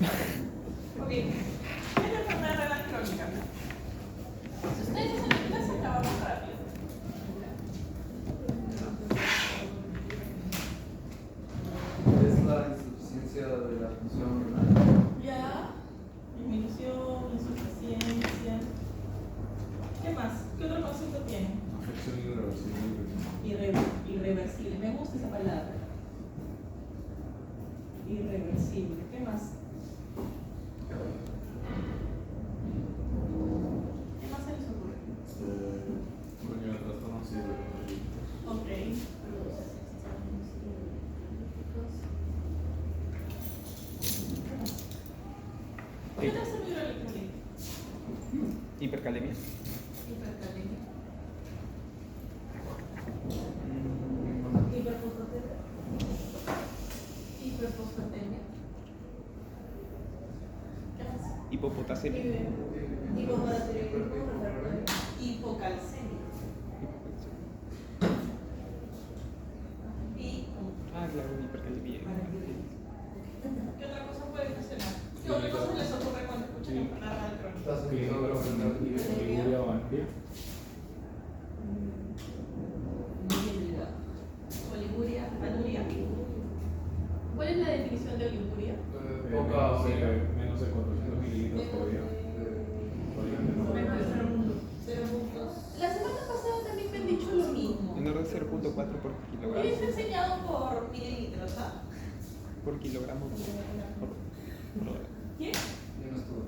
Ok. ¿Qué es la enfermedad renal crónica? Si ustedes hacen la clase, acabamos rápido. Es la insuficiencia de la función renal. Ya. Disminución, insuficiencia. ¿Qué más? ¿Qué otro concepto tiene? Afección irreversible. Irreversible. Me gusta esa palabra. Irreversible. ¿Qué más? ¿Qué más se les ocurre? Coño, el trastorno cibernético. Ok. ¿Qué otra es el hidroelectrolito? Hipercalemia. Hipercalemia. Hiperfosfatemia. Hiperfosfatemia. ¿Qué más? Hipopotasemia. Hipoparatirinismo refractario. Hipocalcemia. Y Ah, claro, hipercalemia. ¿qué otra cosa puede funcionar? ¿Qué otra cosa les ocurre cuando escuchan enfermedad renal crónica? Estás en el Oliguria o antia. Oliguria, anuria. ¿Cuál es la definición de oliguria? poca Menos de 400 mililitros por día. La semana pasada también me han dicho lo mismo. Menor de 0.4 por Yo kilogramo. les he enseñado por mililitros, ¿ah? Por kilogramo. Por hora. ¿Quién? Yo no estuve.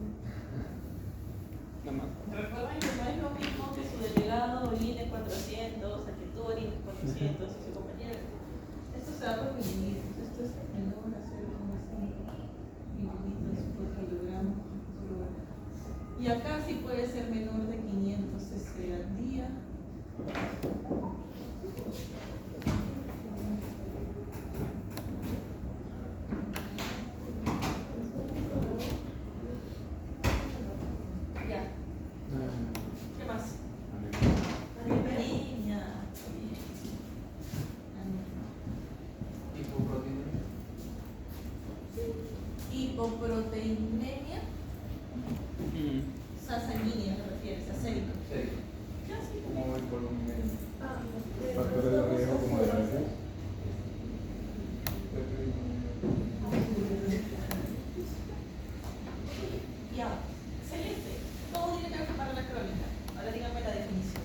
No más. Recuerden que no es lo mismo que su delegado orine 400, a que tú orines 400 y su compañero. Esto se da por mililitros. Esto es menor a 0,5 mililitros por kilogramo por hora. Y acá sí puede ser menor de 500 cc al día. Ya. ¿Qué más? Anemia. Hipoproteinemia. Hipoproteinemia. Sanguínea, ¿te refieres? Acérica. Sí. ¿Qué hace? Como el volumen. Factores de riesgo como diabetes. Ya, excelente. Todo tiene que ver para la crónica. Ahora díganme la definición.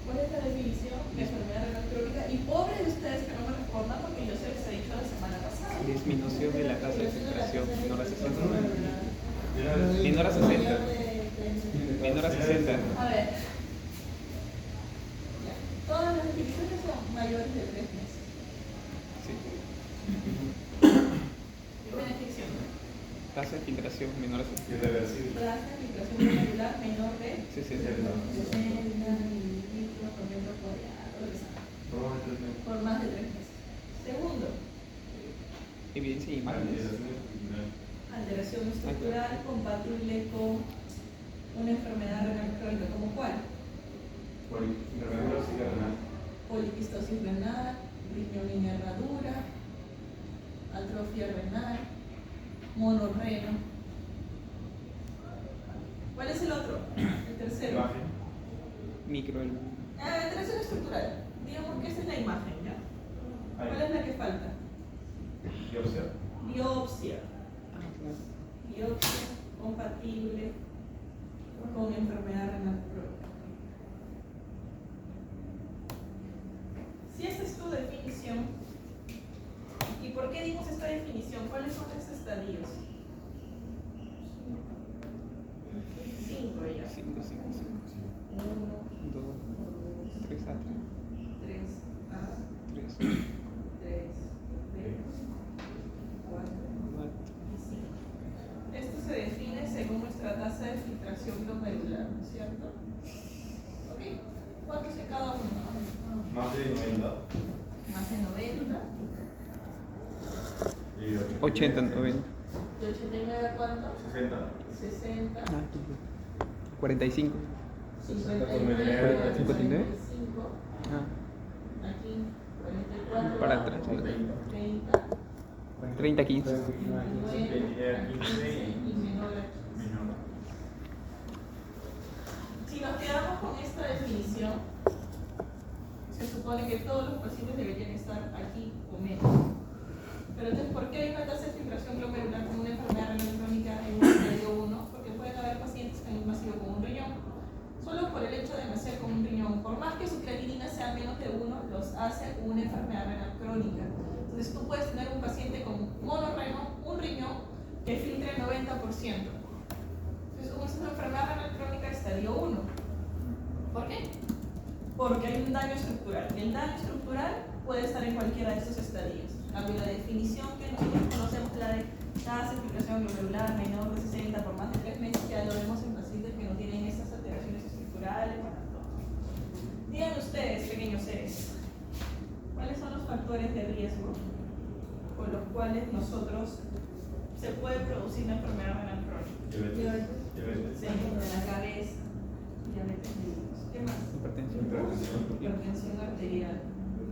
¿Cuál es la definición de enfermedad renal crónica? Y pobre de ustedes que no me respondan porque yo se les he dicho la semana pasada. Disminución de la tasa de filtración menor a 60. Menor a 60. Menor a 60. A ver. Ya. Todas las definiciones son mayores de 3 meses. Sí. Beneficio. Tasa de filtración menor a 60. Irreversible. Tasa de filtración glomerular menor de 60. 60 mililitros por metro cuadrado por más de 3 meses. Segundo, Evidencia y imágenes. alteración estructural compatible con una enfermedad renal crónica, ¿como cuál? Poliquistosis renal, riñón herradura, atrofia renal, monorreno. ¿Cuál es el otro? El tercero. Micro. Alteración estructural. Digamos que esa es la imagen, ¿ya? ¿Cuál es la que falta? Biopsia. Biopsia compatible con enfermedad renal crónica. Si esa es tu definición, ¿y por qué dimos esta definición? ¿Cuáles son estos estadios? 5 ya. 5, 5, 5. 1, 2, 3 A. 3 A, 3, 3 B, 4 y 5. Esto se define según nuestra tasa de filtración glomerular, ¿no es cierto? ¿Ok? ¿Cuántos en cada uno? Más de 90. Más de 90. Y 80, 90. ¿De 89 a cuánto? 60. 60. 45. 59. 59. 45. Ah. Aquí, 43. Para abajo, 30. 30, 30, 15. 9, 15 y menor a 15. Si nos quedamos con esta definición, se supone que todos los pacientes deberían estar aquí o menos. Pero entonces, ¿por qué hay una tasa de filtración glomerular con una enfermedad renal crónica en un estadio 1? Porque pueden haber pacientes que han nacido con un riñón. Solo por el hecho de nacer con un riñón, por más que su creatinina sea menos de 1, los hace una enfermedad renal crónica. Entonces tú puedes tener un paciente con monorreno, un riñón, que filtre el 90%. Entonces, como es una enfermedad renal crónica estadio 1. ¿Por qué? Porque hay un daño estructural. Y el daño estructural puede estar en cualquiera de estos estadios. La definición que nosotros conocemos, la de tasa de filtración glomerular menor de 60 por más de 3 meses, ya lo vemos en pacientes que no tienen estas alteraciones estructurales. Digan ustedes, pequeños seres, ¿cuáles son los factores de riesgo por los cuales nosotros se puede producir una enfermedad renal crónica? Sí, de la cabeza, diabetes mellitus. ¿Qué más? Hipertensión arterial.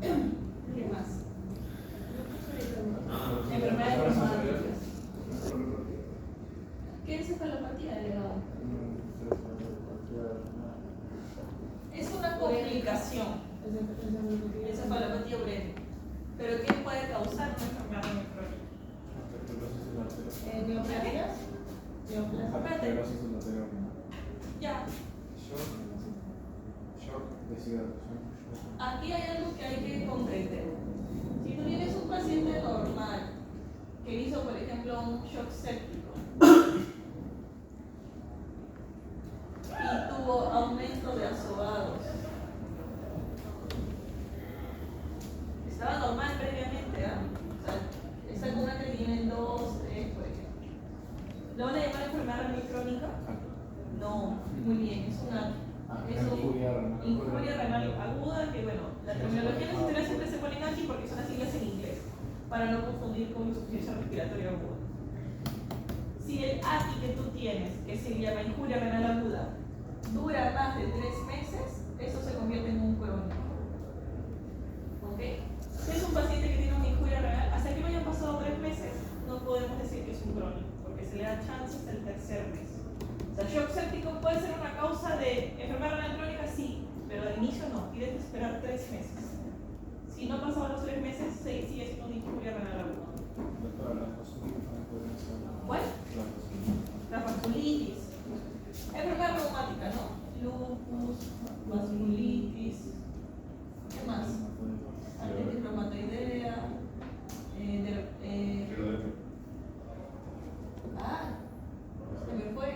¿Qué más? Enfermedades reumáticas. ¿Qué es encefalopatía del hígado? Es una complicación. Encefalopatía breve. ¿Pero qué puede causar una enfermedad renal crónica? ¿Neoplasias? Espérate. Ya. Aquí hay algo que hay que comprender. Si tú tienes un paciente normal que hizo, por ejemplo, un shock séptico y tuvo aumento de asobados, estaba normal previamente, ¿ah? O sea, está con una creatinina en 2, 3, por ejemplo. ¿Lo van a llamar enfermedad renal crónica? No, muy bien, es una injuria renal aguda, que bueno, la terminología de la historia siempre se ponen aquí porque son las siglas en inglés, para no confundir con insuficiencia respiratoria aguda. Si el ATI que tú tienes, que se llama injuria renal aguda, dura más de 3 meses, eso se convierte en un crónico. ¿Ok? Si es un paciente que tiene una injuria renal, hasta que no hayan pasado 3 meses, no podemos decir que es un crónico, porque se le da chances el tercer mes. O sea, shock séptico puede ser una causa de enfermedad renal crónica, sí, pero al inicio no, tienes que esperar 3 meses. Si no pasaban los 3 meses, sigue siendo una injuria renal aguda. ¿Cuál? La vasculitis. Enfermedad reumática, ¿no? Lupus, vasculitis. ¿Qué más? Artritis reumatoidea. Se me fue.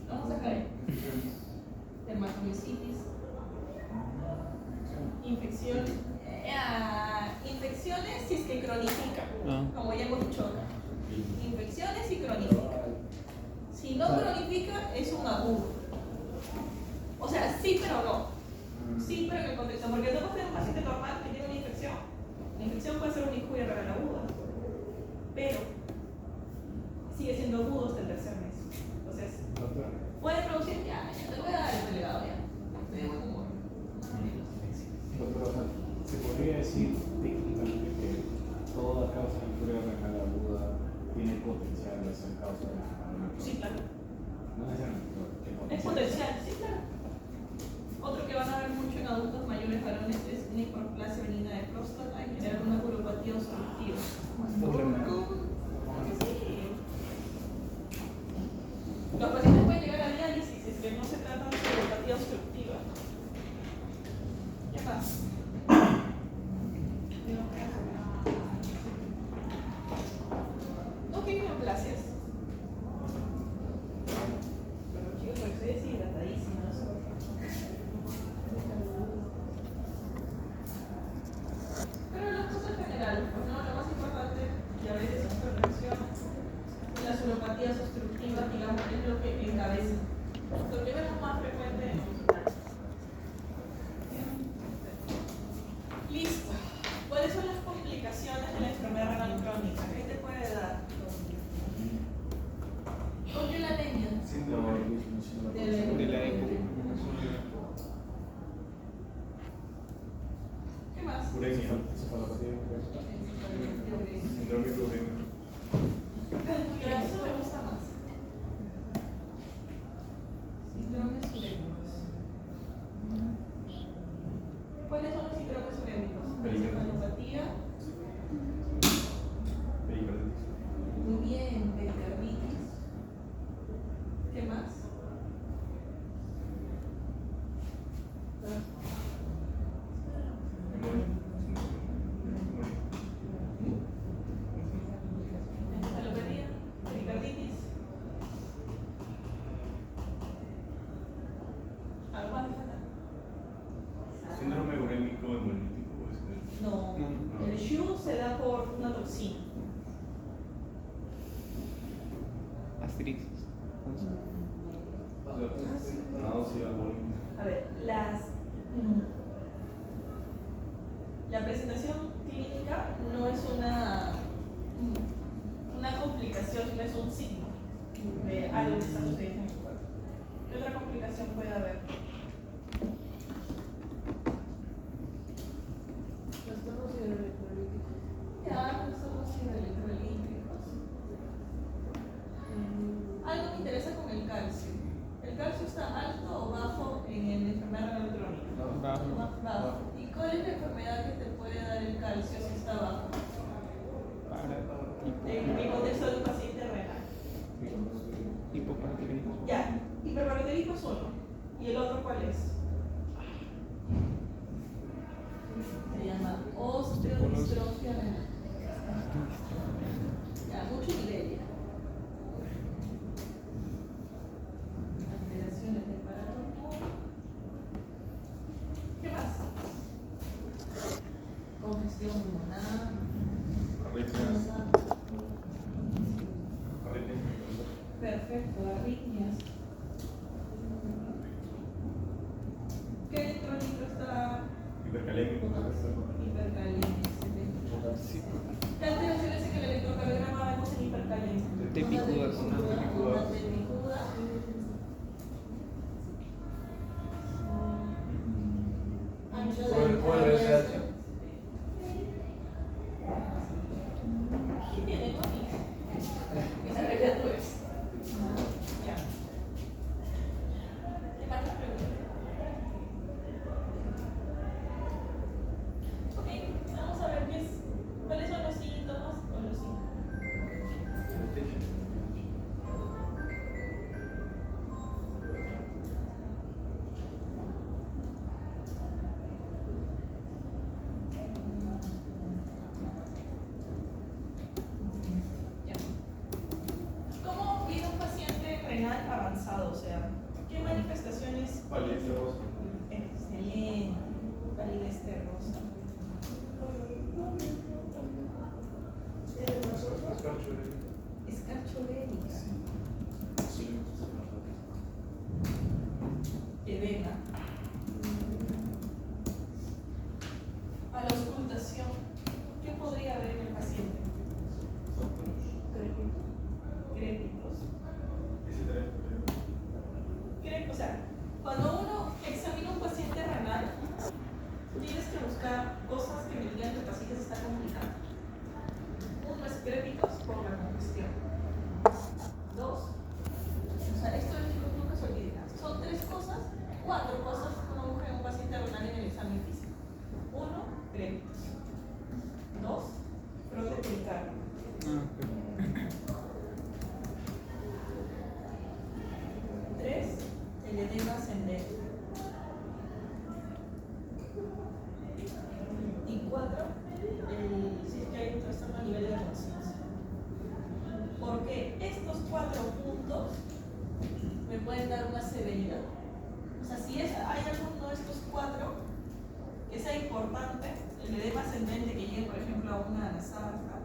Vamos a caer. Dermatomiositis. Infecciones. Infecciones si es que cronifican, como ya hemos dicho acá. Infecciones y cronifica. Si no cronifica, es un agudo. O sea, sí, pero no. Sí, pero en el contexto. Porque tú puedes tener un paciente normal que tiene una infección. La infección puede ser una injuria renal aguda, pero sigue siendo agudo hasta el tercer mes. Entonces, puede producir, ya te voy a dar el delegado ya. Estoy de buen humor. Doctora, ¿se podría decir técnicamente que toda causa de injuria renal aguda tiene potencial de ser causa de enfermedad renal crónica? Sí, claro. No necesariamente. Es potencial, sí, claro. Otro que van a ver mucho en adultos mayores varones es una hiperplasia benigna de próstata y generar una uropatía obstructiva. Sí. Los pacientes pueden llegar a diálisis si es que no se trata de uropatía obstructiva. ¿Qué más? No tienen neoplasias. Pero chicos, estoy deshidratadísima, no sé por qué. Pero las cosas generales, pues no, lo más importante ya Náusea, vómito. A ver, la presentación clínica no es una complicación, no es un signo de algo que está sucediendo en el cuerpo. ¿Qué otra complicación puede haber? Trastornos hidroelectrolíticos. Ya, trastornos hidroelectrolíticos. Algo me interesa con el calcio. ¿El calcio está alto o bajo en el enfermedad renal crónica? Bajo. ¿Y cuál es la enfermedad que te puede dar el calcio si está bajo? En el contexto de un paciente renal. Hipoparatilismo. Ya, hiperparateleísmo es uno. ¿Y el otro cuál es? Se llama osteodistrofia renal. Ya, mucho nivel ya. Alteraciones del aparato. ¿Qué más? Congestión pulmonar. Perfecto, arritmias. ¿Qué electrolito está Hipercalémico. hipercaliente? Sí. ¿Qué alteraciones en el electrocardiograma vemos en hipercaliente? Tepicudas. Una tepicuda. ¿Cuál es el RH? ¿Qué tiene, Connie? Esa abreviatura es. Ya. ¿Qué más nos preguntan? Ok, vamos a ver cuáles son los síntomas o los síntomas. Ya. ¿Cómo vive un paciente renal avanzado? O sea, ¿qué manifestaciones? Palíceos. Excelente. Palidez terrosa. Escarchovénica. Edema. A la auscultación, ¿qué podría haber en el paciente? Crépitos. O sea, cuando uno examina un paciente renal, tienes que buscar cosas que me digan que el paciente se está complicando. Uno es crépitos por la congestión. Dos, o sea, esto es lo que nunca se olvida. Son tres cosas, cuatro cosas que uno busca en un paciente renal en el examen físico. Uno, crépitos. Dos, frote pericardio. Tres, el edema ascendente. Y cuatro, si es que hay un trastorno a nivel de conciencia. Porque estos cuatro puntos me pueden dar una severidad. O sea, si hay alguno de estos cuatro que sea importante, el edema ascendente que llegue, por ejemplo, a una anasalta,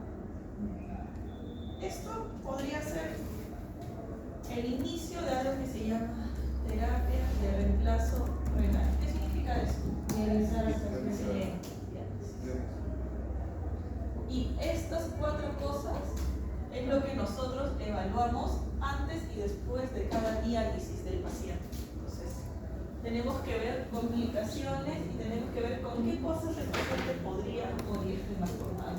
esto podría ser el inicio de algo que se llama terapia de reemplazo renal. ¿Qué significa eso? Realizar esta Y estas cuatro cosas es lo que nosotros evaluamos antes y después de cada diálisis del paciente. Entonces, tenemos que ver complicaciones y tenemos que ver con qué cosas el paciente podría morir de más formal.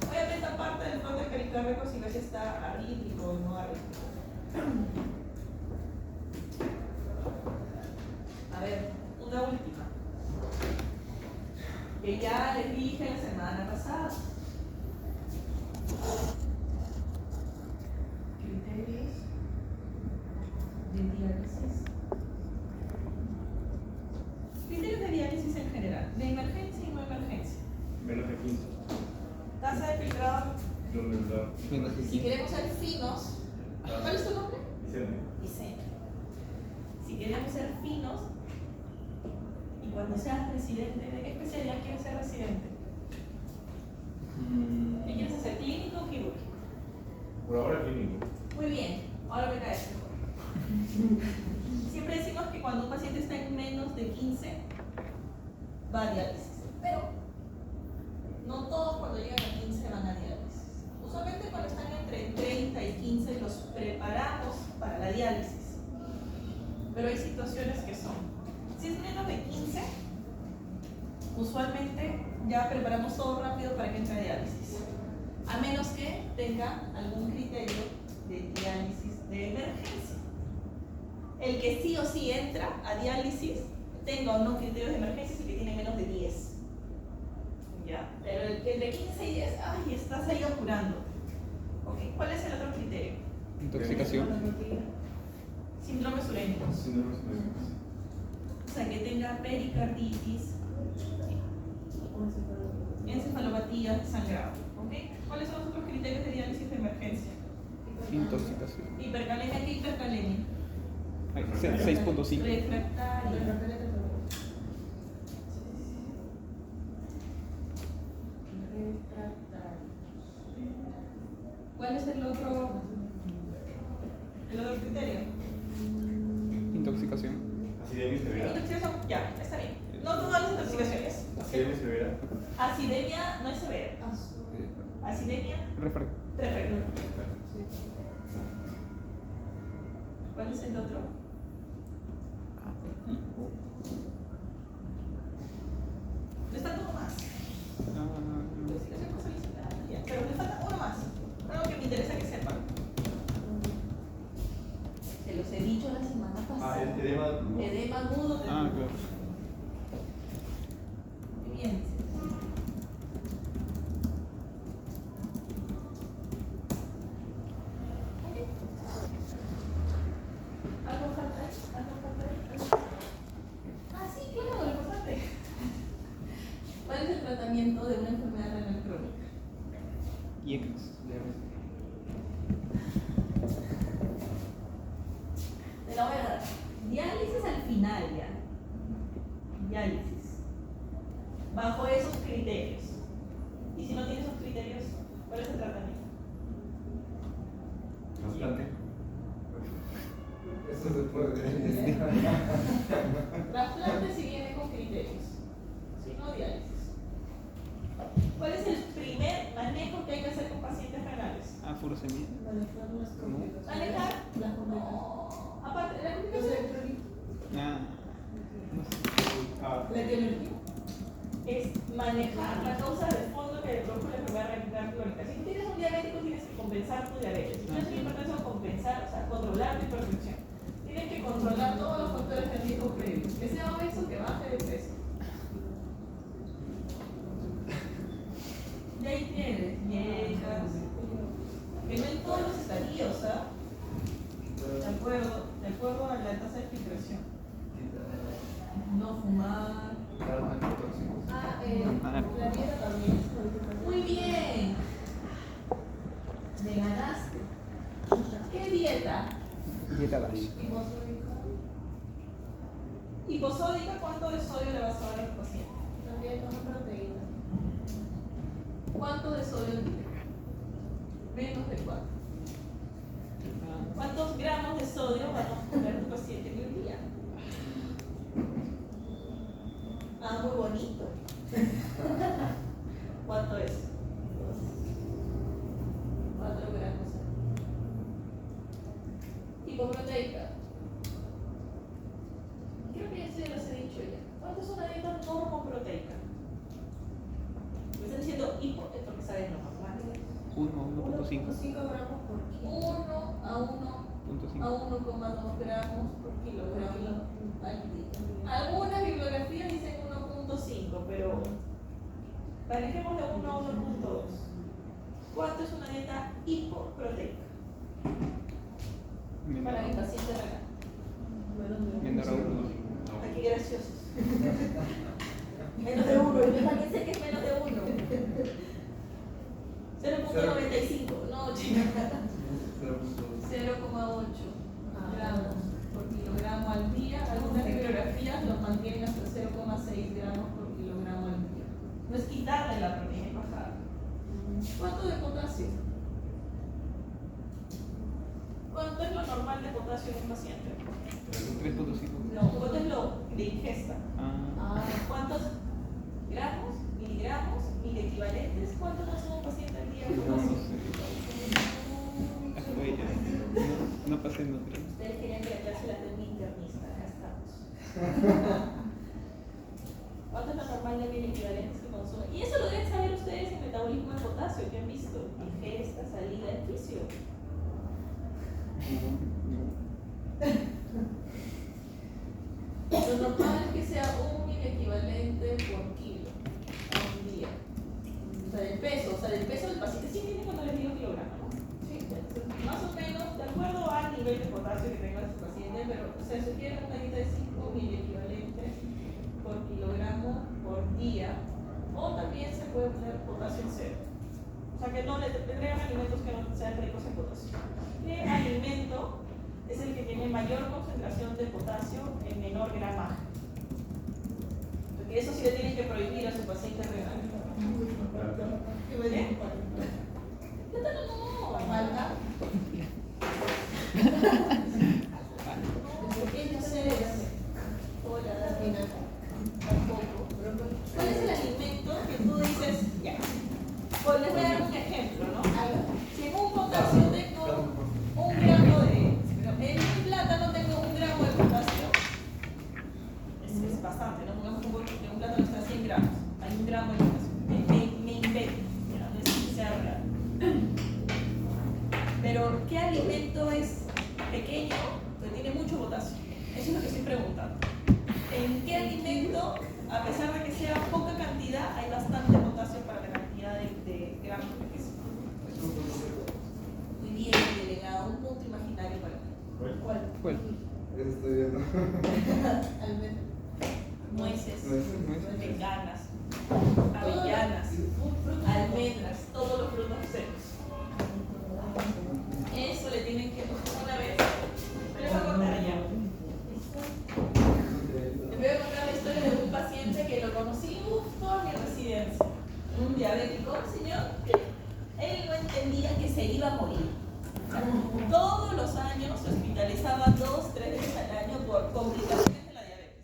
Obviamente, aparte del frote pericárdico, si ves si está arrítmico o no arrítmico. A ver, una última. Que ya les dije la semana pasada. Criterios de diálisis. Criterios de diálisis en general, de emergencia y no emergencia. Menos de 15. Tasa de filtrado. Donde Si queremos ser finos, ¿cuál es tu nombre? Vicente. Si queremos ser finos, y cuando seas residente, ¿de qué especialidad quieres ser residente? ¿Qué quieres hacer? ¿Clínico o quirúrgico? Por ahora clínico. Muy bien. Ahora me cae mejor. Siempre decimos que cuando un paciente está en menos de 15, va a diálisis. Pero no todos cuando llegan a 15 van a diálisis. Usualmente cuando están entre 30 y 15 los preparamos para la diálisis. Pero hay situaciones que son. Si es menos de 15, usualmente ya preparamos todo rápido para que entre a diálisis. A menos que tenga algún criterio de diálisis de emergencia. El que sí o sí entra a diálisis, tenga o no criterios de emergencia, es el que tiene menos de 10. ¿Ya? Pero el que entre 15 y 10, ay, estás ahí apurando. ¿Okay? ¿Cuál es el otro criterio? Intoxicación. Síndrome sureño. O sea, que tenga pericarditis, encefalopatía, sangrado. ¿Okay? ¿Cuáles son los otros criterios de diálisis de emergencia? Intoxicación. Hipercalemia, ¿qué hipercalemia? 6.5. Refractaria. ¿Cuál es el otro criterio? Intoxicación. Acidemia severa. Intoxicación, ya, está bien. No todas las intoxicaciones. Acidemia severa. Acidemia no es severa. Acidemia, refractaria. ¿Cuál es el otro? Le falta uno más. Intoxicación por solicitada, ya. Pero le falta uno más. Algo que me interesa que sepan. Se los he dicho la semana pasada. Edema agudo del Ah, pulmón. claro. Muy bien. ¿Algo falta ahí? ¿Algo falta ahí? Ah, sí, claro, lo importante. ¿Cuál es el tratamiento de una enfermedad renal crónica? IECAS. Te la voy a dar. Diálisis al final ya. Diálisis. Bajo esos criterios. Y si no tienes esos criterios, ¿cuál es el tratamiento? Trasplante. Eso se puede. Trasplante si viene con criterios. Si no, diálisis. ¿Cuál es el primer manejo que hay que hacer con pacientes renales? Ah, furosemida. Manejar. Las No. Aparte de la Los complicación, electrolitos. Ah, no sé. La etiología. es manejar la causa de fondo que produjo la enfermedad renal crónica. Si tú tienes un diabético, tienes que compensar tu diabetes. Si tienes una hipertensión, compensar, o sea, controlar tu hipertensión. Tienes que controlar todos los factores de riesgo previos. Que sea obeso, que baje de peso. Y ahí tienes dietas, que no en todos los estadios, ¿ah? De acuerdo a la tasa de filtración. No fumar. La dieta también es política. Muy bien. Me ganaste. ¿Qué dieta? Dieta DASH. Hiposódica, ¿cuánto de sodio le vas a dar a tu paciente? También toma proteína. ¿Cuánto de sodio en día? Menos de 4. ¿Cuántos gramos de sodio va a comer tu paciente en un día? Ah, muy bonito. ¿Cuánto es? 4 gramos. Hipoproteica. Creo que ya se los he dicho ya. ¿Cuánto es una dieta normoproteica? Me están diciendo hipo, es porque saben lo normal. 1.5. 5 gramos por kilo. 1 a 1,2 gramos por kilogramo al día. Algunas bibliografías dicen 1.5, pero manejemos de 1 a 1.2. ¿Cuánto es una dieta hipoproteica para mi paciente renal? Menor a 1. Aquí graciosos. Menos de 1, yo también sé que es menos de 1. 0.95, no, chica. 0,8 gramos por kilogramo al día. Algunas bibliografías los mantienen hasta 0,6 gramos por kilogramo al día. No es quitarle la proteína y bajar. ¿Cuánto de potasio? ¿Cuánto es lo normal de potasio en un paciente? 3.5. No, ¿cuánto es lo de ingesta? Ah, ¿Cuántos gramos, miligramos, equivalentes? ¿Cuánto consume un paciente al día de no potasio? sé. Oye, no pasé nutrientes. Ustedes querían que la clase la tenga internista, acá estamos. ¿Cuánto es lo normal de bien equivalentes que consume? Y eso lo deben saber ustedes en metabolismo de potasio, que han visto. Ingesta, salida, el fisio. Lo normal es que sea un equivalente por kilo a un día. O sea, del peso del paciente. Sí entienden cuando les digo kilogramos, ¿no? Sí, entonces, más o menos, de acuerdo al nivel de potasio que tenga su paciente, pero se sugiere una dieta de 5 equivalentes por kilogramo por día, o también se puede poner potasio en cero. O sea, que no le tendrían alimentos que no sean ricos en potasio. ¿Qué alimento es el que tiene mayor concentración de potasio en menor gramaje? Porque eso sí le tienen que prohibir a su paciente renal. ¿Qué? Plátano no. Malta. Tampoco. ¿Cuál es el alimento que tú dices? Ya. Pues les voy a dar un ejemplo, ¿no? Si en un potasio tengo un gramo de. En un plátano tengo un gramo de potasio. Es bastante, ¿no? Pongamos que un plátano está a 100 gramos. Hay un gramo de potasio. Me invento. Ya, no es que sea real. Pero, ¿qué alimento es pequeño pero tiene mucho potasio? Eso es lo que estoy preguntando. ¿En qué alimento, a pesar de que sea poca cantidad, hay bastante potasio para la cantidad de gramos que es? Muy bien, delegado, un punto imaginario para ti. ¿Cuál? Eso estoy viendo. Almendra. Nueces, Nueces. benganas, avellanas, almendras, todos los frutos secos. Eso le tienen que una vez. Les voy a contar ya. Les voy a contar la historia de un paciente que lo conocí por mi residencia. Un diabético, señor, que él no entendía que se iba a morir. O sea, todos los años se hospitalizaba 2-3 veces al año por complicaciones de la diabetes.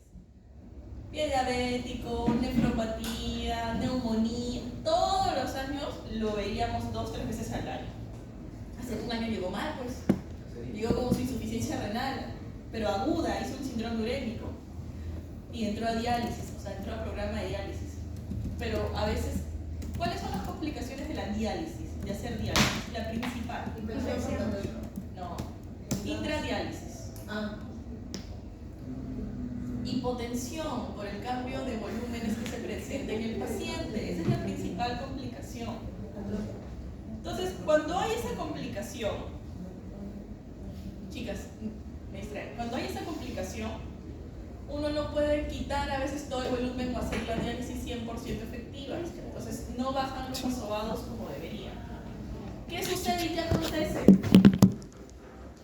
Pie diabético, nefropatía, neumonía. Todos los años lo veíamos 2-3 veces al año. Hace un año llegó mal, pues. Llegó como su insuficiencia renal, pero aguda, hizo un síndrome urémico. Y entró a diálisis, o sea, entró al programa de diálisis. Pero a veces, ¿cuáles son las complicaciones de la diálisis? De hacer diálisis. La principal. No. Intradiálisis. Hipotensión por el cambio de volúmenes que se presenta en el paciente. Esa es la principal complicación. Entonces, cuando hay esa complicación, chicas, me distraen, cuando hay esa complicación, uno no puede quitar a veces todo el volumen o hacer la diálisis 100% efectiva. Entonces, no bajan los vasovados como deberían. ¿Qué sucede y qué acontece?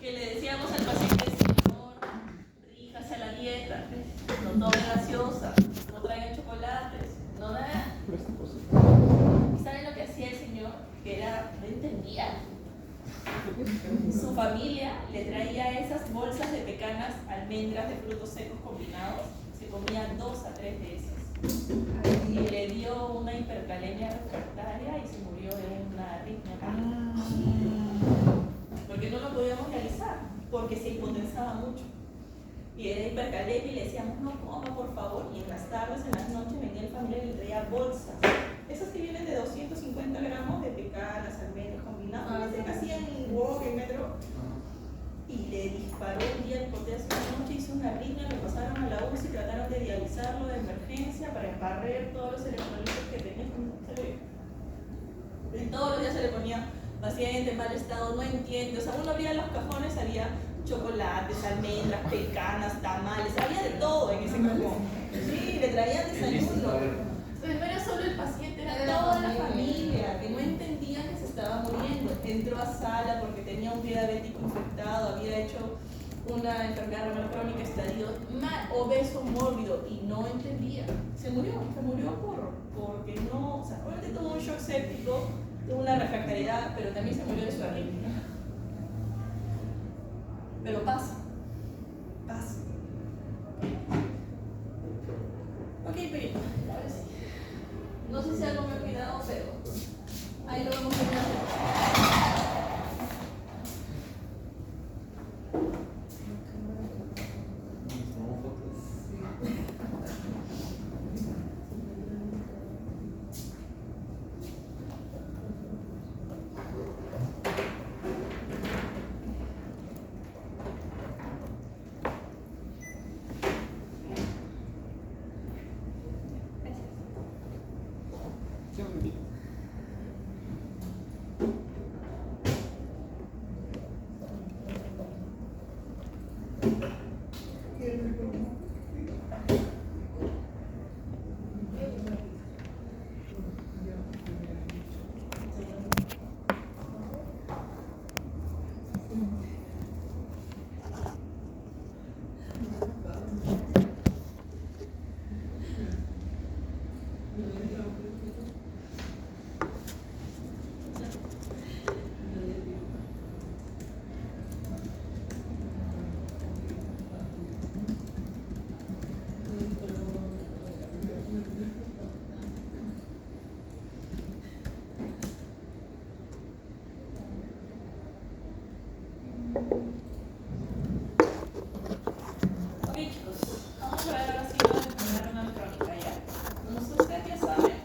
Que le decíamos al paciente, señor, ríjase a la dieta, no tome gaseosa, no traigan chocolates, no nada. ¿Y saben lo que hacía el señor? Que era, no entendía. Su familia le traía esas bolsas de pecanas, almendras de frutos secos combinados, se comía 2 a 3 de esas. Y le dio una hipercalemia refractaria y se murió de una arritmia cardíaca. Porque no lo podíamos realizar, porque se hipotensaba mucho. Y era hipercalemia y le decíamos, no coma por favor. Y en las tardes, en las noches venía el familiar y le traía bolsas. Esas que vienen de 250 gramos de pecanas, almendras combinadas, que hacían en Walk, en Metro. Y le disparó un día el potasio una noche, hizo una arritmia, lo pasaron a la UCI, trataron de dializarlo de emergencia para embarrer todos los electrolitos que tenía. Y todos los días se le ponía paciente en mal estado, no entiende. O sea, uno abría los cajones, había chocolates, almendras, pecanas, tamales, había de todo en ese cajón. Sí, le traían desayuno. Entonces no era solo el paciente, era toda la familia que no entendía que se estaba muriendo. Entró a sala porque tenía un pie diabético infectado, había hecho una enfermedad renal crónica, estadio obeso mórbido y no entendía. Se murió porque no, o sea, obviamente tuvo un shock séptico, tuvo una refractariedad, pero también se murió de su arritmia. Pero pasa. Pasa. Ok, pero ahora sí. No sé si algo me he olvidado, pero ahí lo vamos a ver. Tomamos fotos. Sí, un momentito. Ok, chicos, vamos a ver ahora sí la enfermedad renal crónica ya. Como ustedes ya saben,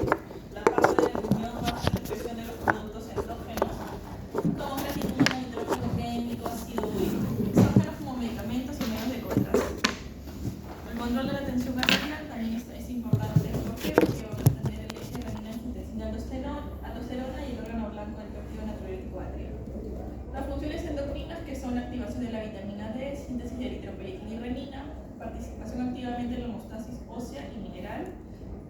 la parte de la unión va a la secreción de los productos endógenos, como creatinina, nitrógeno químico, ácido úrico, exógenos como medicamentos y medios de contraste. El control de la tensión arterial también es importante. ¿Por qué? Porque vamos a tener el eje renina angiotensina aldosterona y el órgano blanco del péptido natriurético atrial. Las funciones endocrinas, que son la activación de la vitamina D, síntesis de eritropoyetina y renina, participación activamente en la homeostasis ósea y mineral,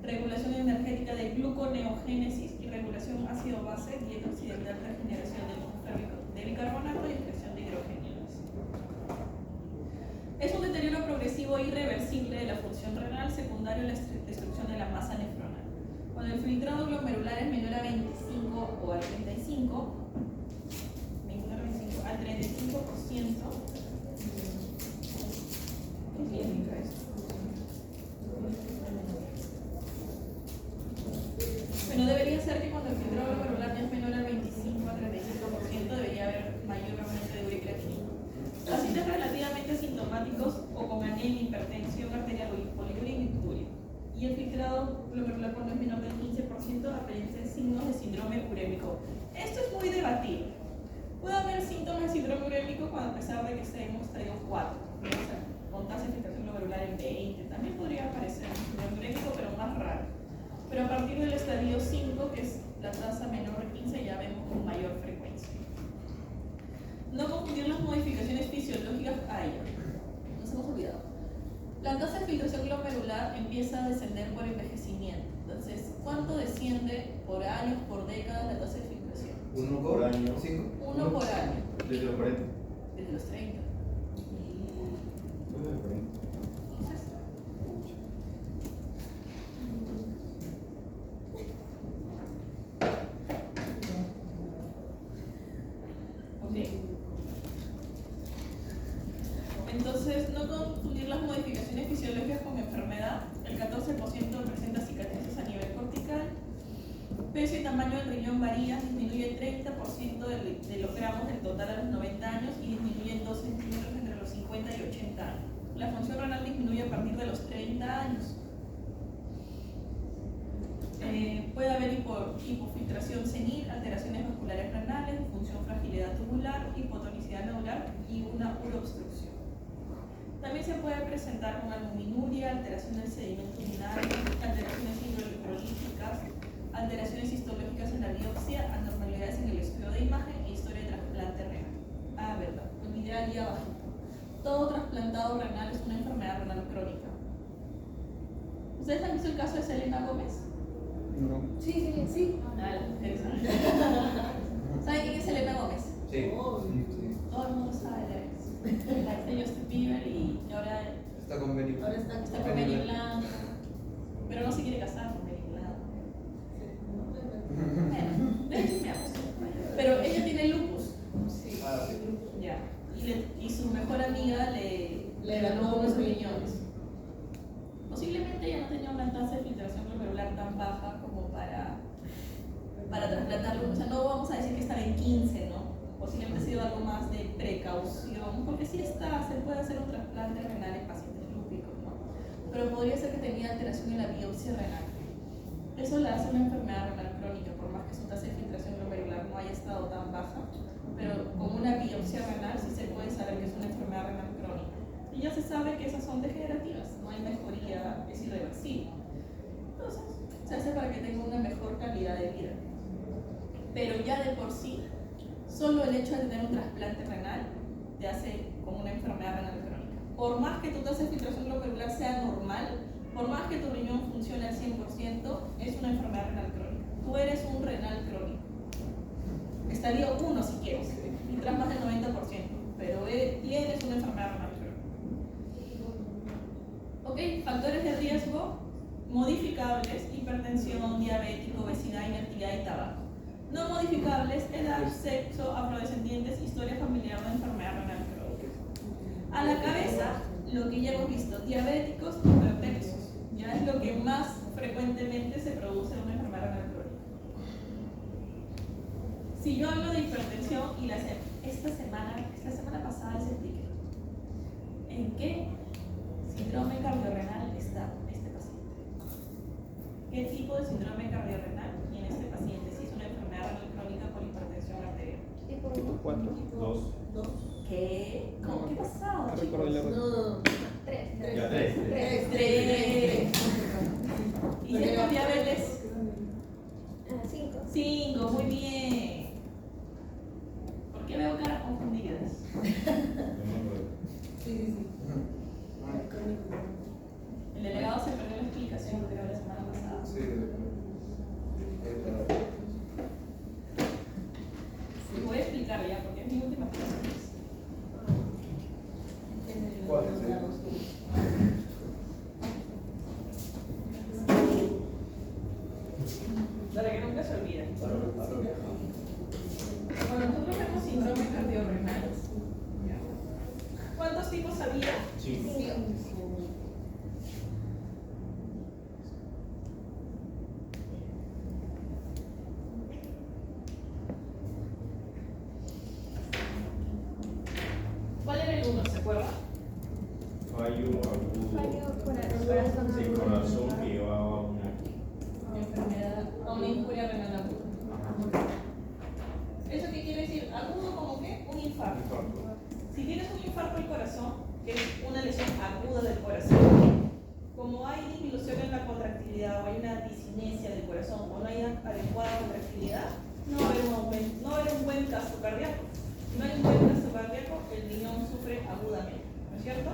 regulación energética de gluconeogénesis y regulación ácido-base, dieta occidental, regeneración de bicarbonato y excreción de hidrogeniones. Es un deterioro progresivo e irreversible de la función renal secundario a la destrucción de la masa nefronal. Cuando el filtrado glomerular es menor a 25 o al 35, al 35%, ¿qué significa esto? Bueno, debería ser que cuando el filtrado glomerular es menor al 25 a 35%, debería haber mayor aumento de urea y creatinina. Pacientes relativamente asintomáticos o con anemia, hipertensión arterial o poliuria y el filtrado glomerular cuando es menor del 15% aparecen signos de síndrome urémico. Esto es muy debatible. Puede haber síntomas de síndrome urémico cuando a pesar de que estemos estadio 4, o sea, con tasa de filtración glomerular en 20, también podría aparecer un síndrome urémico, pero más raro. Pero a partir del estadio 5, que es la tasa menor de 15, ya vemos con mayor frecuencia. No confundir las modificaciones fisiológicas a ello. Nos hemos olvidado. La tasa de filtración glomerular empieza a descender por envejecimiento. Entonces, ¿cuánto desciende por años, por décadas la tasa de filtración? ¿Uno por año? ¿5? Uno por año. Desde los 40. Desde los 30. Entonces, ok. Entonces, no confundir las modificaciones fisiológicas con enfermedad. El 14% presenta cicatrices a nivel cortical. Peso y tamaño del riñón varía, disminuye 30% de los gramos del total a los 90 años y disminuye en 2 centímetros entre los 50 y 80 años. La función renal disminuye a partir de los 30 años. Puede haber hipofiltración senil, alteraciones vasculares renales, disfunción fragilidad tubular, hipotonicidad nodular y una uroobstrucción. También se puede presentar con albuminuria, alteración del sedimento urinario, alteraciones hidroelectrolíticas, alteraciones histológicas en la biopsia, anormalidades en el estudio de imagen e historia de trasplante renal. Ah, verdad, olvidé allí abajo. Todo trasplantado renal es una enfermedad renal crónica. ¿Ustedes han visto el caso de Selena Gómez? No. Sí. Ah, las mujeres saben. ¿Saben quién es Selena Gómez? Sí. Todo el mundo sabe de él. La de Justin Bieber y ahora Está con Benny. Ahora está con Benny Blanco. Pero no se quiere casar con Benny Blanco. Bueno, de hecho me amo. Pero ella tiene lupus. Sí. Ah, sí. Ya. Y su mejor tratarlo, o sea, no vamos a decir que estaba en 15, ¿no? Posiblemente ha sido algo más de precaución, porque sí está, se puede hacer un trasplante renal en pacientes lúpicos, ¿no? Pero podría ser que tenía alteración en la biopsia renal. Eso la hace una enfermedad renal crónica, por más que su tasa de filtración glomerular no haya estado tan baja, pero con una biopsia renal sí se puede saber que es una enfermedad renal crónica. Y ya se sabe que esas son degenerativas, no hay mejoría, es irreversible. Entonces, se hace para que tenga una mejor calidad de vida. Pero ya de por sí, solo el hecho de tener un trasplante renal te hace como una enfermedad renal crónica. Por más que tu tasa de filtración glomerular sea normal, por más que tu riñón funcione al 100%, es una enfermedad renal crónica. Tú eres un renal crónico. Estadio 1 si quieres, filtras más del 90%, pero tienes una enfermedad renal crónica. Ok, factores de riesgo modificables: hipertensión, diabético, obesidad, inactividad y tabaco. No modificables: edad, sexo, afrodescendientes, historia familiar de enfermedad renal crónica. A la cabeza, lo que ya hemos visto: diabéticos, hipertensos. Ya es lo que más frecuentemente se produce en una enfermedad renal crónica. Si yo hablo de hipertensión y esta semana pasada les expliqué en qué síndrome cardiorrenal está este paciente. ¿Qué tipo de síndrome cardiorrenal tiene este paciente si es una enfermedad renal crónica por hipertensión arterial? Tipo 4. 2. ¿Qué? ¿Cómo? ¿Qué pasado? No recuerdo el orden. No, 3. Ya, 3. 3. ¿Y si es con diabetes? 5. 5, muy bien. ¿Por qué veo caras confundidas? Sí. El delegado se perdió la explicación que era la semana pasada. Sí. Y voy a explicar ya porque es mi última clase. ¿Cuál es Para que nunca se olviden. Bueno, nosotros vemos síndrome cardiorrenal. ¿Cuántos tipos había? 5. ¿Cuál era el 1? ¿Se acuerda? Fallo agudo. Fallo corazón. Sí, corazón que llevaba a una. Enfermedad, a una injuria renal aguda. ¿Eso qué quiere decir? Agudo como qué? Un infarto. Infarto. Si tienes un infarto del corazón, que es una lesión aguda del corazón, como hay disminución en la contractilidad o hay una disinesia del corazón o no hay adecuada contractilidad, no va a haber un buen gasto cardíaco. Si no hay un buen gasto cardíaco, el riñón sufre agudamente, ¿no es cierto?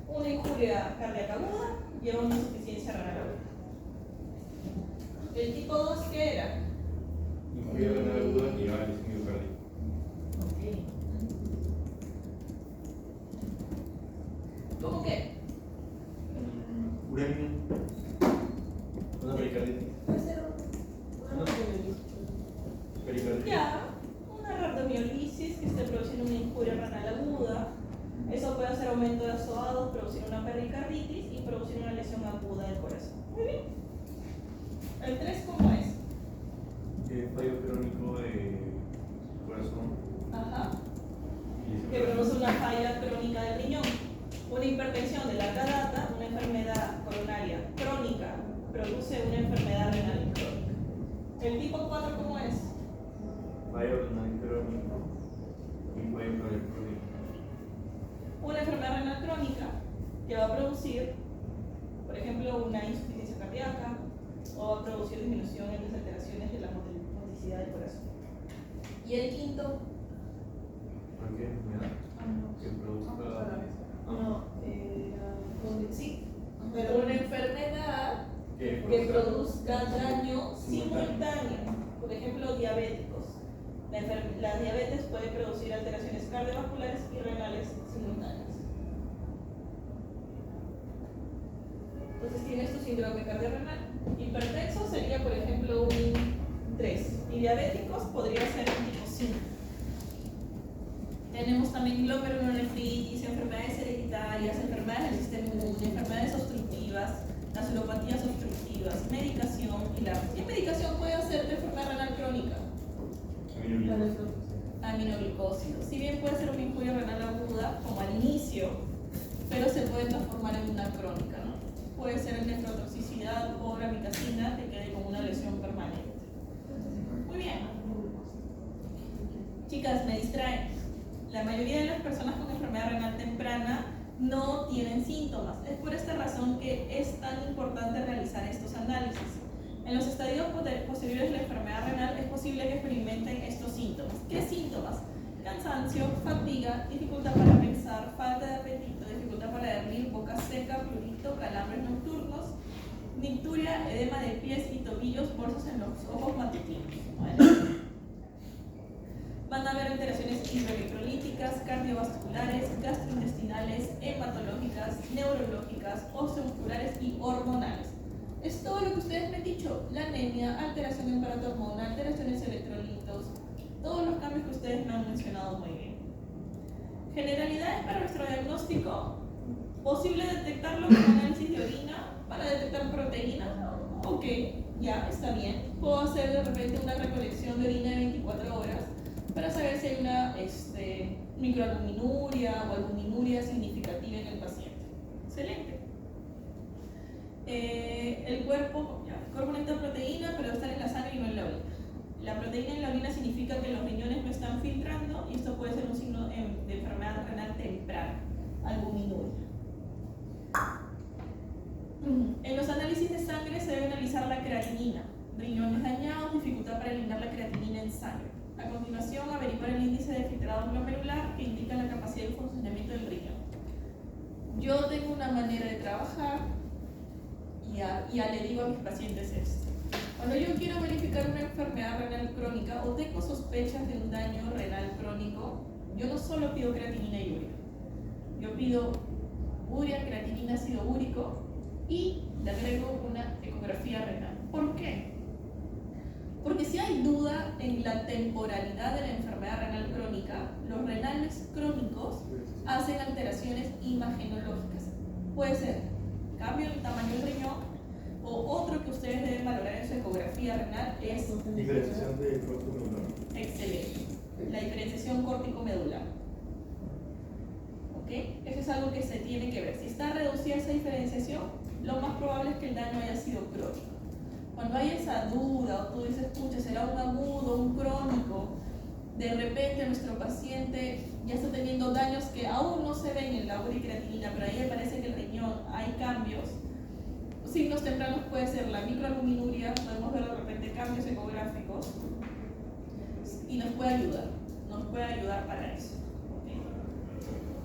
Una injuria cardíaca aguda lleva una insuficiencia renal aguda. ¿El tipo 2 qué era? Injuria renal aguda que lleva lesión miocárdica. ¿Cómo qué? Uremia. Una pericarditis. Puede ser una Pericarditis. Ya, una rhabdomiolisis que esté produciendo una injuria renal aguda. Eso puede hacer aumento de azoados, producir una pericarditis y producir una lesión aguda del corazón. Muy bien. ¿El 3 cómo es? Fallo crónico de corazón. Ajá. Y lesión Que produce una falla crónica del riñón. Una hipertensión de larga data, una enfermedad coronaria crónica, produce una enfermedad renal crónica. ¿El tipo 4 cómo es? fallo renal crónico y fallo crónico. Una enfermedad renal crónica que va a producir, por ejemplo, una insuficiencia cardíaca o va a producir disminución en las alteraciones de la motricidad del corazón. ¿Y el quinto? ¿Por qué? Que produzca. Sí, una enfermedad que produzca daño simultáneo. Por ejemplo, diabéticos. La diabetes puede producir alteraciones cardiovasculares y renales simultáneas. Entonces tienes tu síndrome cardiorrenal. Hipertenso sería, por ejemplo, un 3. Y diabéticos podría ser un tipo 5. Tenemos también glomerulonefritis, enfermedades hereditarias, enfermedades del sistema inmune, enfermedades obstructivas, nasopatías obstructivas, medicación y la. ¿Qué medicación puede hacer de enfermedad renal crónica? aminoglucósidos. Si bien puede ser una injuria renal aguda, como al inicio, pero se puede transformar en una crónica, ¿no? Puede ser en nefrotoxicidad o bramicacina que quede como una lesión permanente. Muy bien. Chicas, me distraen. La mayoría de las personas con enfermedad renal temprana no tienen síntomas. Es por esta razón que es tan importante realizar estos análisis. En los estadios posteriores de la enfermedad renal es posible que experimenten estos síntomas. ¿Qué síntomas? Cansancio, fatiga, dificultad para pensar, falta de apetito, dificultad para dormir, boca seca, prurito, calambres nocturnos, nicturia, edema de pies y tobillos, bolsos en los ojos matutinos. ¿Vale? Van a haber alteraciones hidroelectrolíticas, cardiovasculares, gastrointestinales, hematológicas, neurológicas, osteomusculares y hormonales. Es todo lo que ustedes me han dicho: la anemia, alteración en paratormona, alteraciones electrolitos, todos los cambios que ustedes me han mencionado muy bien. Generalidades para nuestro diagnóstico: posible detectarlo con análisis de orina para detectar proteínas. Ok, ya está bien. Puedo hacer de repente una recolección de orina de 24 horas para saber si hay una microalbuminuria o albuminuria significativa en el paciente. Excelente. El cuerpo necesita proteína, pero debe estar en la sangre y no en la orina. La proteína en la orina significa que los riñones no están filtrando, y esto puede ser un signo de enfermedad renal temprana, albuminuria. En los análisis de sangre se debe analizar la creatinina. Riñones dañados, dificultad para eliminar la creatinina en sangre. A continuación, averiguar el índice de filtrado glomerular, que indica la capacidad de funcionamiento del riñón. Yo tengo una manera de trabajar y ya le digo a mis pacientes esto. Cuando yo quiero verificar una enfermedad renal crónica o tengo sospechas de un daño renal crónico, yo no solo pido creatinina y urea. Yo pido urea, creatinina, ácido úrico y le agrego una ecografía renal. ¿Por qué? Porque si hay duda en la temporalidad de la enfermedad renal crónica, los renales crónicos hacen alteraciones imagenológicas. Puede ser cambio en el tamaño del riñón, o otro que ustedes deben valorar en su ecografía renal es diferenciación de córtico-medular. excelente, la diferenciación córtico-medular. ¿Ok? Eso es algo que se tiene que ver. Si está reducida esa diferenciación, lo más probable es que el daño haya sido crónico. Cuando hay esa duda, o tú dices, escucha, será un agudo, un crónico, de repente nuestro paciente ya está teniendo daños que aún no se ven en la urea y creatinina, pero ahí parece que el riñón hay cambios. Signos tempranos puede ser la microalbuminuria, podemos ver de repente cambios ecográficos y nos puede ayudar para eso.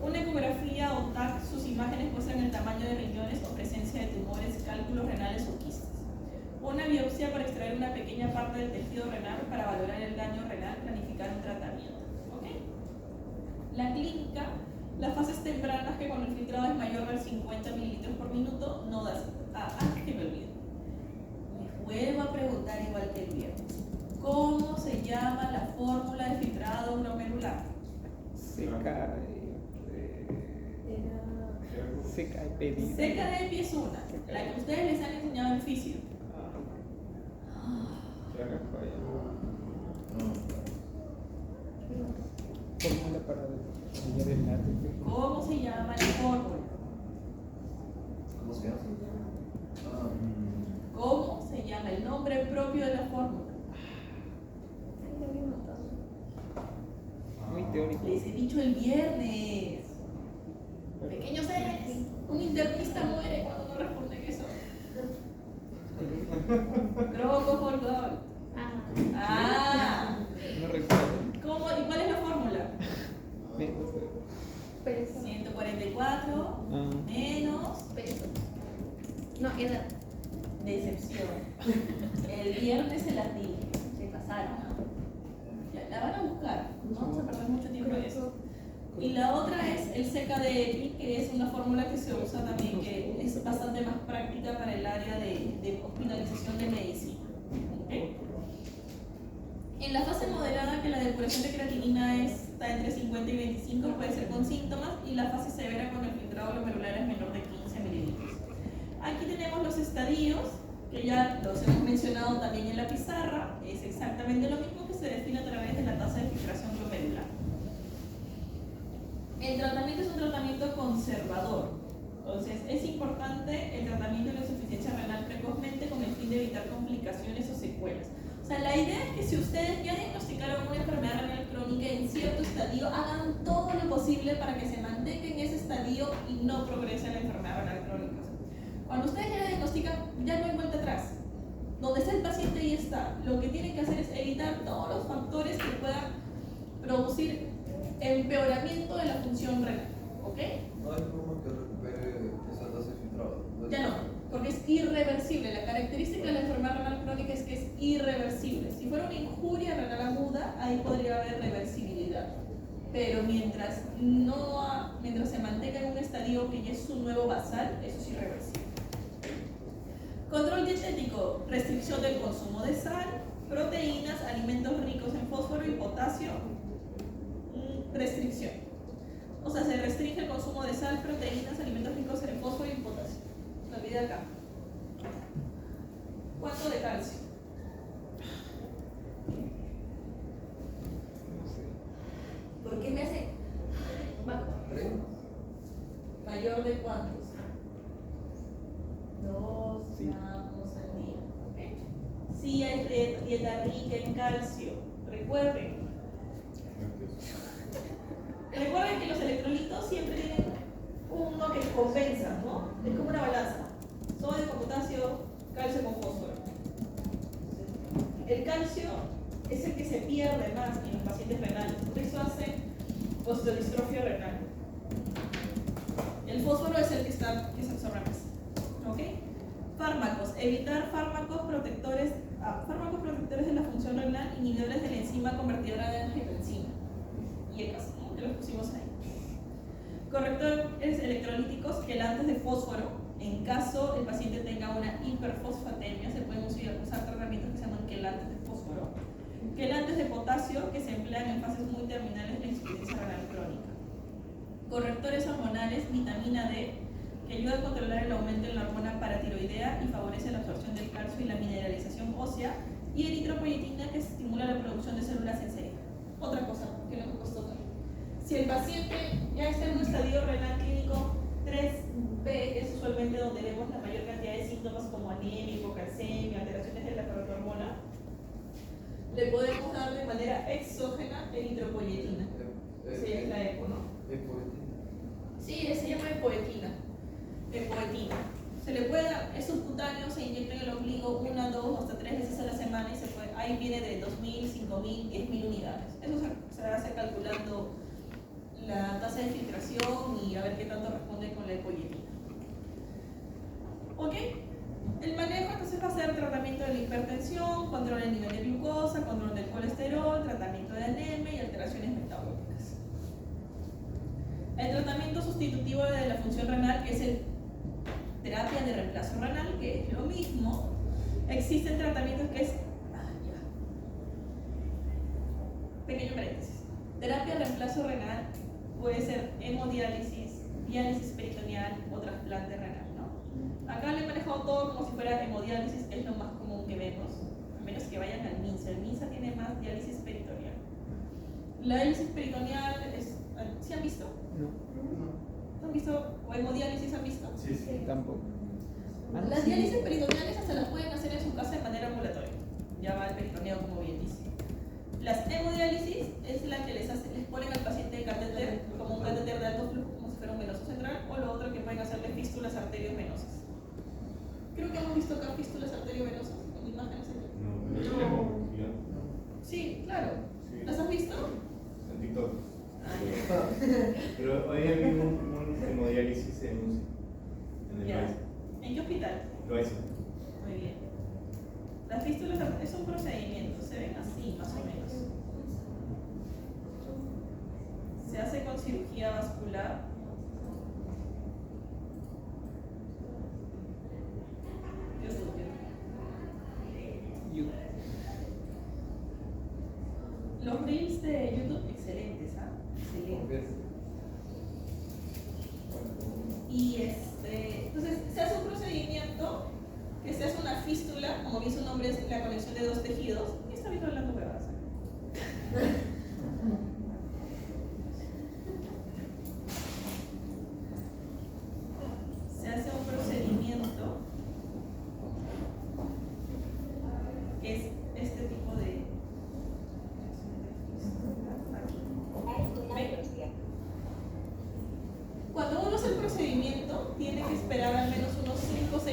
Una ecografía o TAC, sus imágenes muestran el tamaño de riñones o presencia de tumores, cálculos renales o quistes. Una biopsia para extraer una pequeña parte del tejido renal para valorar el daño renal, planificar un tratamiento. ¿Okay? La clínica, las fases tempranas, que cuando el filtrado es mayor del 50 mililitros por minuto, no da síntomas. Antes que me olvide, les vuelvo a preguntar igual que el viernes: ¿cómo se llama la fórmula de filtrado glomerular? Seca Seca de EPI es una, la que ustedes les han enseñado en fisio. Fórmula para determinar el látex. ¿Cómo se llama la fórmula? ¿Cómo se llama? ¿Cómo se llama el nombre propio de la fórmula? Muy teórico. Les he dicho el viernes. Pequeños seres, un internista muere cuando no responden eso. Crocofordol. Ah. No recuerdo. ¿Cómo? ¿Y cuál es la fórmula? Peso. 144 menos Peso. No, edad. decepción. El viernes se las dije, se pasaron. Ya, la van a buscar, no vamos a perder mucho tiempo en eso. Y la otra es el CKD-EPI, que es una fórmula que se usa también, que es bastante más práctica para el área de hospitalización de medicina. ¿Okay? En la fase moderada, que la depuración de creatinina está entre 50 y 25, puede ser con síntomas, y la fase severa, cuando el filtrado glomerular es menor de 15 mililitros. Aquí tenemos los estadios, que ya los hemos mencionado también en la pizarra. Es exactamente lo mismo que se define a través de la tasa de filtración glomerular. El tratamiento es un tratamiento conservador. Entonces, es importante el tratamiento de la insuficiencia renal precozmente con el fin de evitar complicaciones o secuelas. O sea, la idea es que si ustedes ya diagnosticaron una enfermedad renal crónica en cierto estadio, hagan todo lo posible para que se mantenga en ese estadio y no progrese la enfermedad renal crónica. Cuando ustedes ya la diagnostican, ya no hay vuelta atrás. Donde está el paciente, ahí está. Lo que tienen que hacer es evitar todos los factores que puedan producir empeoramiento de la función renal. ¿Ok? No hay forma que recupere esa tasa filtrada. Ya no, porque es irreversible. La característica de la enfermedad renal crónica es que es irreversible. Si fuera una injuria renal aguda, ahí podría haber reversibilidad. Pero mientras se mantenga en un estadio que ya es su nuevo basal, eso es irreversible. Control dietético, restricción del consumo de sal, proteínas, alimentos ricos en fósforo y potasio, restricción. O sea, se restringe el consumo de sal, proteínas, alimentos ricos en fósforo y potasio. La vida acá. ¿Cuánto de calcio? ¿Por qué me hace? ¿Mayor de cuántos? 2 gramos al día. ¿Okay? Sí hay dieta rica en calcio. Recuerden que los electrolitos siempre tienen uno que compensa, ¿no? Es como una balanza. Sodio con potasio, calcio con fósforo. El calcio es el que se pierde más en los pacientes renales. Por eso hace osteodistrofia renal. El fósforo es el que se absorbe más. ¿Ok? Fármacos. Evitar fármacos protectores de la función renal, inhibidores de la enzima convertidora de angiotensina. Y el caso, ¿no? Que los pusimos ahí. Correctores electrolíticos, quelantes de fósforo. En caso el paciente tenga una hiperfosfatemia, se pueden usar tratamientos que se llaman quelantes de fósforo. Quelantes de potasio, que se emplean en fases muy terminales de la insuficiencia renal crónica. Correctores hormonales, vitamina D, que ayuda a controlar el aumento de la hormona paratiroidea y favorece la absorción del calcio y la mineralización ósea. Y eritropoyetina, que estimula la producción de células en serie. Otra cosa que nos costó también. Si el paciente ya está en un estadio renal clínico 3B, que es usualmente donde vemos la mayor cantidad de síntomas como anemia, hipocalcemia, alteraciones de la protohormona, le podemos dar de manera exógena eritropoyetina. Sí, es la EPO, ¿no? Sí, se llama epoetina. Se le puede dar, es subcutáneo, se inyecta en el ombligo 1, 2, hasta 3 veces a la semana y se puede, ahí viene de 2.000, 5.000, 10.000 unidades. Eso se hace calculando la tasa de filtración y a ver qué tanto responde con la epoetina. ¿Ok? El manejo entonces va a ser tratamiento de la hipertensión, control del nivel de glucosa, control del colesterol, tratamiento de anemia y alteraciones metabólicas. El tratamiento sustitutivo de la función renal, que es el terapia de reemplazo renal, que es lo mismo. Existen tratamientos que es... Pequeño paréntesis. Terapia de reemplazo renal puede ser hemodiálisis, diálisis peritoneal o trasplante renal, ¿no? Acá le he manejado todo como si fuera hemodiálisis, es lo más común que vemos, a menos que vayan al MINSA. El MINSA tiene más diálisis peritoneal. La diálisis peritoneal es... ¿Sí han visto? No. ¿Han visto? ¿O hemodiálisis han visto? Sí, sí. Tampoco. Las diálisis peritoneales hasta las pueden hacer en su casa de manera ambulatoria. Ya va el peritoneo, como bien dice. Las hemodiálisis es la que les ponen al paciente catéter, como un catéter de alto flujo, como si fuera un venoso central, o lo otro que pueden hacerle fístulas arteriovenosas. Creo que hemos visto acá fístulas arteriovenosas en imágenes. No. Sí, claro. Sí. ¿Las has visto? En TikTok. Ah, Pero hoy había un hemodiálisis en el ya. país. ¿En qué hospital? Lo hizo. Muy bien. Las fístulas es un procedimiento, se ven así, más o menos. Se hace con cirugía vascular. Los reels de YouTube, excelentes, ¿ah? Excelentes. Y entonces se hace un procedimiento que se hace una fístula, como bien su nombre es la conexión de dos tejidos. ¿Qué está viendo hablando huevadas?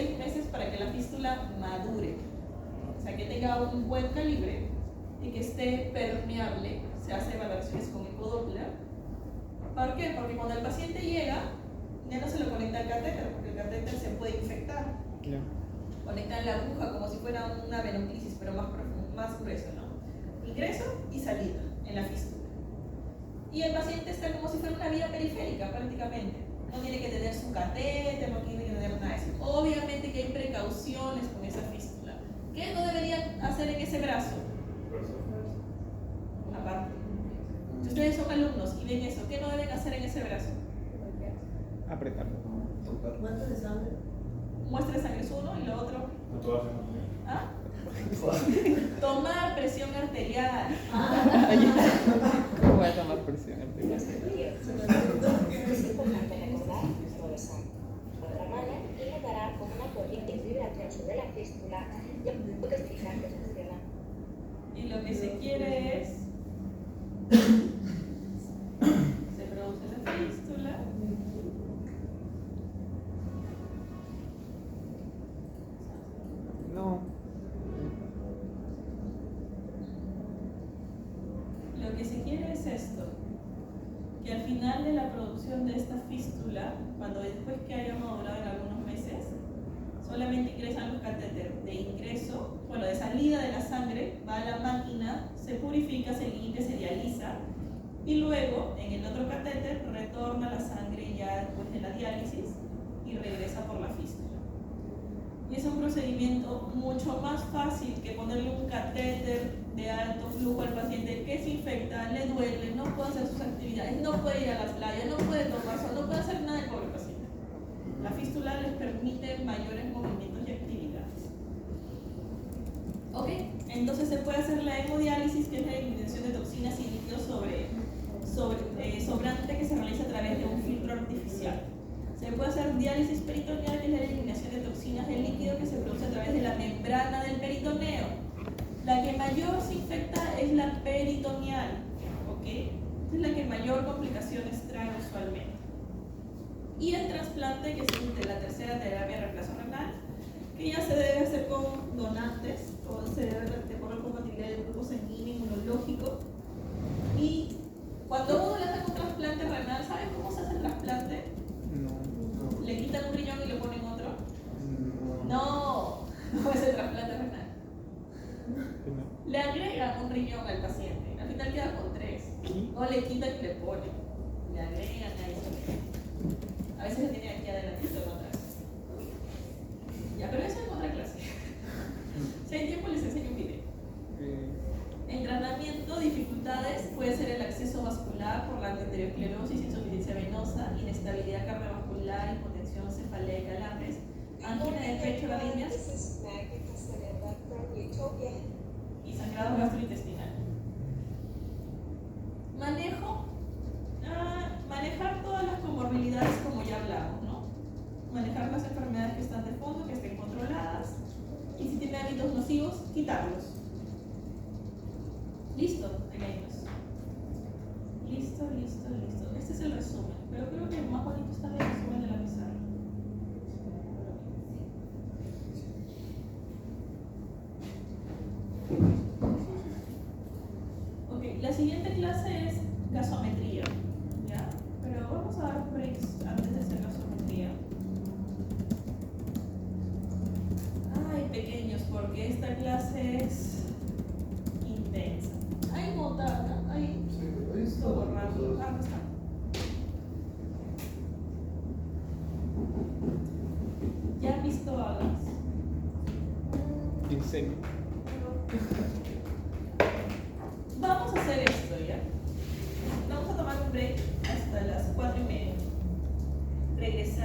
6 meses para que la fístula madure. O sea, que tenga un buen calibre y que esté permeable. Se hace evaluaciones con ecodoppler. ¿Por qué? Porque cuando el paciente llega, ya no se lo conecta al catéter, porque el catéter se puede infectar. Claro. Conectan la aguja como si fuera una venoclisis, pero más profundo, más grueso, ¿no? Ingreso y salida en la fístula. Y el paciente está como si fuera una vía periférica prácticamente. No tiene que tener su catéter, no tiene que tener nada de eso. Obviamente que hay precauciones con esa fístula. ¿Qué no deberían hacer en ese brazo? Aparte. Si ustedes son alumnos y ven eso, ¿qué no deben hacer en ese brazo? Apretarlo. ¿Cuánto de sangre? Muestra de sangre es uno y lo otro. Tatuaje. ¿Ah? Tomar presión arterial. ¿Cómo voy a tomar presión arterial? Es importante recordar que esto es por la mano y le dará como una corriente de vibración sobre la fístula y tengo que explicar que funciona. Y lo que se quiere es se produce la fístula. No. Lo que se quiere es esto, que al final de la producción de esta fístula, cuando después que haya madurado en algunos meses, solamente ingresan los catéteres de ingreso, bueno, de salida de la sangre, va a la máquina, se purifica, se limpia, se dializa, y luego en el otro catéter retorna la sangre ya después de la diálisis y regresa por la fístula. Y es un procedimiento mucho más fácil que ponerle un catéter de alto flujo al paciente que se infecta, le duele, no puede hacer sus actividades, no puede ir a la playa, no puede tomar sol, no puede hacer nada el pobre paciente. La fístula les permite mayores movimientos y actividades. ¿Ok? Entonces se puede hacer la hemodiálisis, que es la eliminación de toxinas y líquidos sobrante que se realiza a través de un filtro artificial. Se puede hacer diálisis peritoneal, que es la eliminación de toxinas del líquido que se produce a través de la membrana del peritoneo. La que mayor se infecta es la peritoneal, ¿ok? Es la que mayor complicaciones trae usualmente. Y el trasplante, que es la tercera terapia de reemplazo renal, que ya se debe hacer con donantes, o se debe de poner compatibilidad del grupo sanguíneo inmunológico. Y cuando uno le hace un trasplante renal, ¿saben cómo se hace el trasplante? No. ¿Le quitan un riñón y le ponen otro? No, no es el trasplante renal. Le agregan un riñón al paciente, al final queda con 3. No le quitan y le ponen. Le agregan a eso. A veces se tiene aquí adelante o atrás. Ya, pero eso es otra clase. Si hay tiempo les enseño un video. En tratamiento, dificultades puede ser el acceso vascular por la arteriosclerosis, insuficiencia venosa, inestabilidad cardiovascular, hipotensión, cefalea y calambres, angina de pecho, arritmias y sangrado gastrointestinal. Manejar todas las comorbilidades como ya hablamos, ¿no? Manejar las enfermedades que están de fondo, que estén controladas, y si tienen hábitos nocivos, quitarlos. ¿Listo, pequeños? Listo. Este es el resumen, pero creo que el más bonito está el resumen de la pizarra. Ok, la siguiente clase es gasometría, ¿ya? Pero vamos a dar breaks antes de hacer gasometría. Ay, pequeños, porque esta clase es intensa. Hay nota acá, hay todo rápido. Ah, no está. ¿Ya han visto alas? En serio. Vamos a hacer esto, ¿ya? Vamos a tomar un break hasta las 4:30. Regresar.